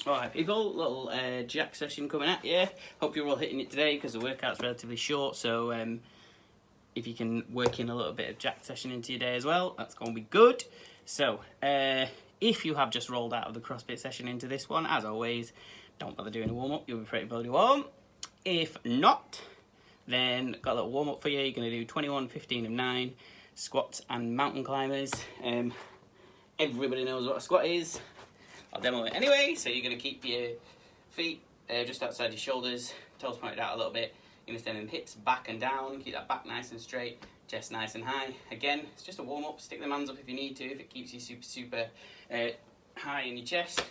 Alright people, little jack session coming at you. Hope you're all hitting it today because the workout's relatively short, so if you can work in a little bit of jack session into your day as well, that's going to be good. So, if you have just rolled out of the CrossFit session into this one, as always, don't bother doing a warm-up, you'll be pretty bloody warm. If not, then got a little warm-up for you. You're going to do 21, 15 and 9, squats and mountain climbers. Everybody knows what a squat is. I'll demo it anyway. So you're going to keep your feet just outside your shoulders, toes pointed out a little bit. You're going to send them hips back and down, keep that back nice and straight, chest nice and high. Again, it's just a warm-up. Stick them hands up if you need to, if it keeps you super high in your chest.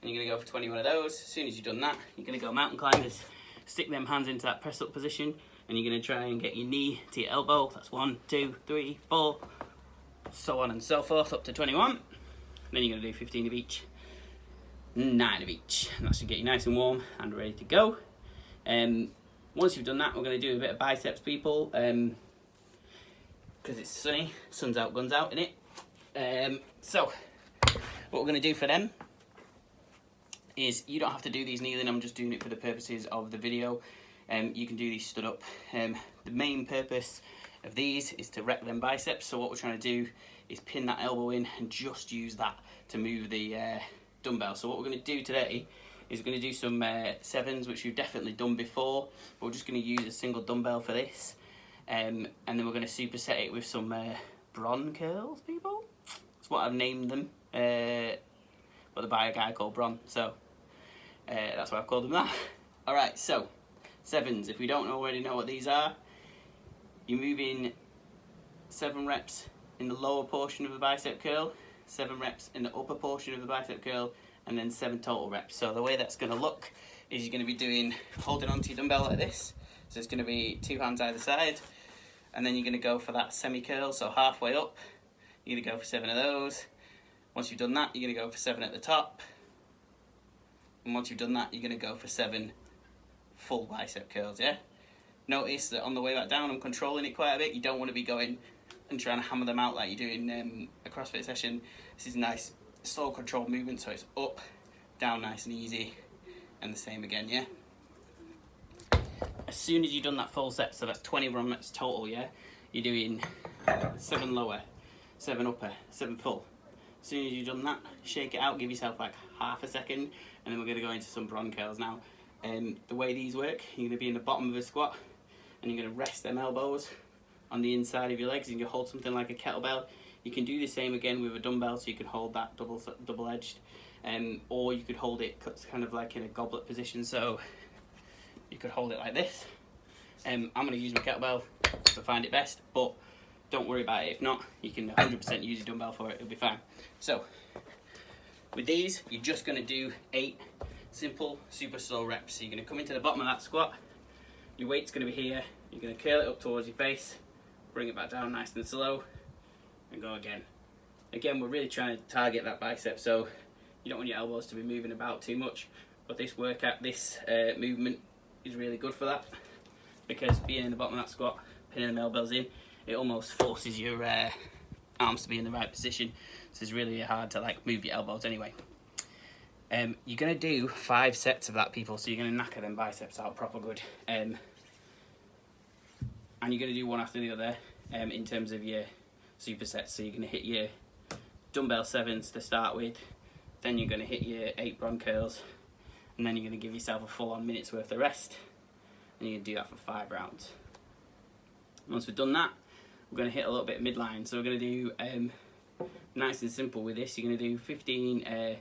And you're going to go for 21 of those. As soon as you've done that, you're going to go mountain climbers. Stick them hands into that press-up position, and you're going to try and get your knee to your elbow. That's 1, 2, 3, 4, so on and so forth, up to 21. And then you're going to do 15 of each. 9 of each, and that should get you nice and warm and ready to go. Once you've done that, we're going to do a bit of biceps, people, because it's sunny, sun's out, guns out, innit? So what we're going to do for them is, you don't have to do these kneeling, I'm just doing it for the purposes of the video. You can do these stood up. The main purpose of these is to rep them biceps, so what we're trying to do is pin that elbow in and just use that to move the dumbbell. So what we're going to do today is we're going to do some sevens, which we've definitely done before, but we're just going to use a single dumbbell for this, and then we're going to superset it with some Bron curls, people. That's what I've named them, but they're by a guy called Bron, so that's why I've called them that. Alright, so sevens, if we don't already know what these are, you're moving 7 reps in the lower portion of the bicep curl, 7 reps in the upper portion of the bicep curl, and then 7 total reps. So the way that's going to look is you're going to be doing, holding onto your dumbbell like this. So it's going to be 2 hands either side, and then you're going to go for that semi-curl, so halfway up. You're going to go for 7 of those. Once you've done that, you're going to go for 7 at the top. And once you've done that, you're going to go for 7 full bicep curls, yeah? Notice that on the way back down, I'm controlling it quite a bit. You don't want to be going and trying to hammer them out like you do in a CrossFit session. This is a nice, slow controlled movement, so it's up, down nice and easy, and the same again, yeah? As soon as you've done that full set, so that's 20 reps total, yeah? You're doing 7 lower, 7 upper, 7 full. As soon as you've done that, shake it out, give yourself like half a second, and then we're going to go into some Bron curls now. The way these work, you're going to be in the bottom of a squat, and you're going to rest them elbows on the inside of your legs, and you hold something like a kettlebell. You can do the same again with a dumbbell, so you can hold that double-edged, or you could hold it kind of like in a goblet position, so you could hold it like this. I'm going to use my kettlebell to find it best, but don't worry about it. If not, you can 100% use your dumbbell for it, it'll be fine. So with these, you're just going to do 8 simple super slow reps. So you're going to come into the bottom of that squat, your weight's going to be here, you're going to curl it up towards your face, bring it back down nice and slow, and go again. Again, we're really trying to target that bicep, so you don't want your elbows to be moving about too much, but this workout, this movement is really good for that, because being in the bottom of that squat, pinning the elbows in, it almost forces your arms to be in the right position, so it's really hard to like move your elbows anyway. You're going to do 5 sets of that, people, so you're going to knacker them biceps out proper good. And you're going to do one after the other in terms of your supersets. So you're going to hit your dumbbell 7s to start with, then you're going to hit your 8 Bron curls, and then you're going to give yourself a full-on minute's worth of rest, and you're going to do that for 5 rounds. Once we've done that, we're going to hit a little bit of midline. So we're going to do, nice and simple with this, you're going to do 15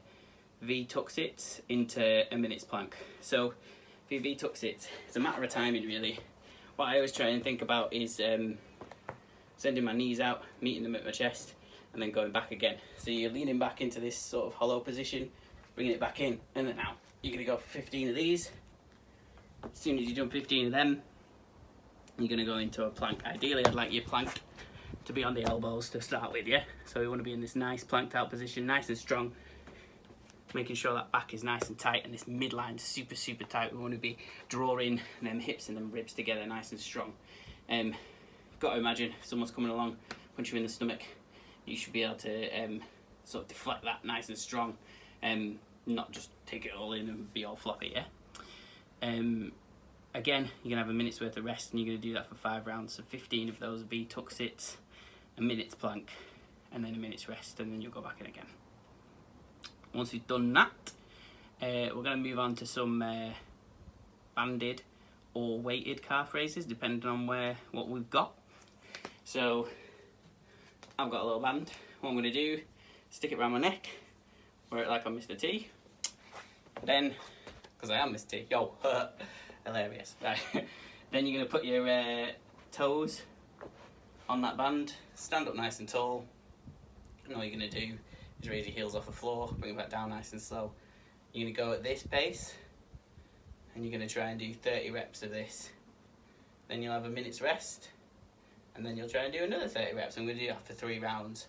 V-tuck sits into a minute's plank. So for your V-tuck sits, it's a matter of timing really. What I always try and think about is sending my knees out, meeting them at my chest, and then going back again. So you're leaning back into this sort of hollow position, bringing it back in, and then out. You're going to go for 15 of these. As soon as you've done 15 of them, you're going to go into a plank. Ideally, I'd like your plank to be on the elbows to start with, yeah? So we want to be in this nice planked out position, nice and strong, making sure that back is nice and tight and this midline super tight. We want to be drawing them hips and them ribs together nice and strong. Got to imagine if someone's coming along, punch you in the stomach, you should be able to sort of deflect that nice and strong, not just take it all in and be all floppy, yeah? Again, you're going to have a minute's worth of rest, and you're going to do that for 5 rounds. So 15 of those will be tuck sits, a minute's plank, and then a minute's rest, and then you'll go back in again. Once you've done that, we're going to move on to some banded or weighted calf raises, depending on what we've got. So I've got a little band. What I'm going to do, stick it around my neck, wear it like I'm Mr. T. Then, because I am Mr. T, yo, hilarious. Right. Then you're going to put your toes on that band, stand up nice and tall, and all you're going to do is raise your heels off the floor, bring it back down nice and slow. You're going to go at this pace, and you're going to try and do 30 reps of this. Then you'll have a minute's rest, and then you'll try and do another 30 reps. I'm going to do that for 3 rounds.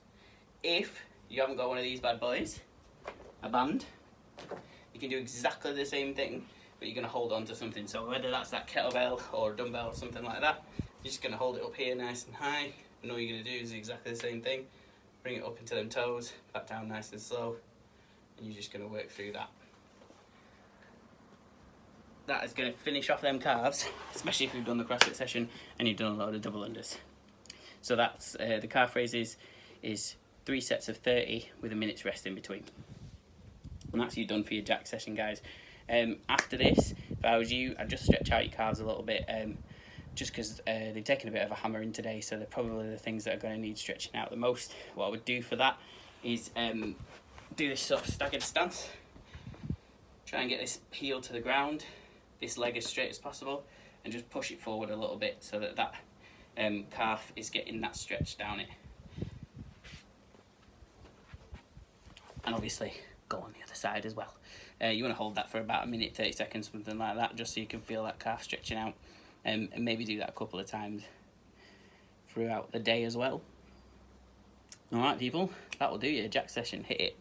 If you haven't got one of these bad boys, a band, you can do exactly the same thing, but you're going to hold on to something. So whether that's that kettlebell or a dumbbell or something like that, you're just going to hold it up here nice and high, and all you're going to do is exactly the same thing. Bring it up into them toes, back down nice and slow, and you're just going to work through that. That is going to finish off them calves, especially if you've done the CrossFit session and you've done a load of double unders. So that's the calf raises is 3 sets of 30 with a minute's rest in between. And that's you done for your jack session, guys. After this, if I was you, I'd just stretch out your calves a little bit, just because they've taken a bit of a hammering today, so they're probably the things that are going to need stretching out the most. What I would do for that is do this sort of staggered stance. Try and get this heel to the ground, this leg as straight as possible, and just push it forward a little bit so that calf is getting that stretch down it. And obviously go on the other side as well. You want to hold that for about a minute, 30 seconds, something like that, just so you can feel that calf stretching out, and maybe do that a couple of times throughout the day as well. Alright people, that will do your jack session. Hit it.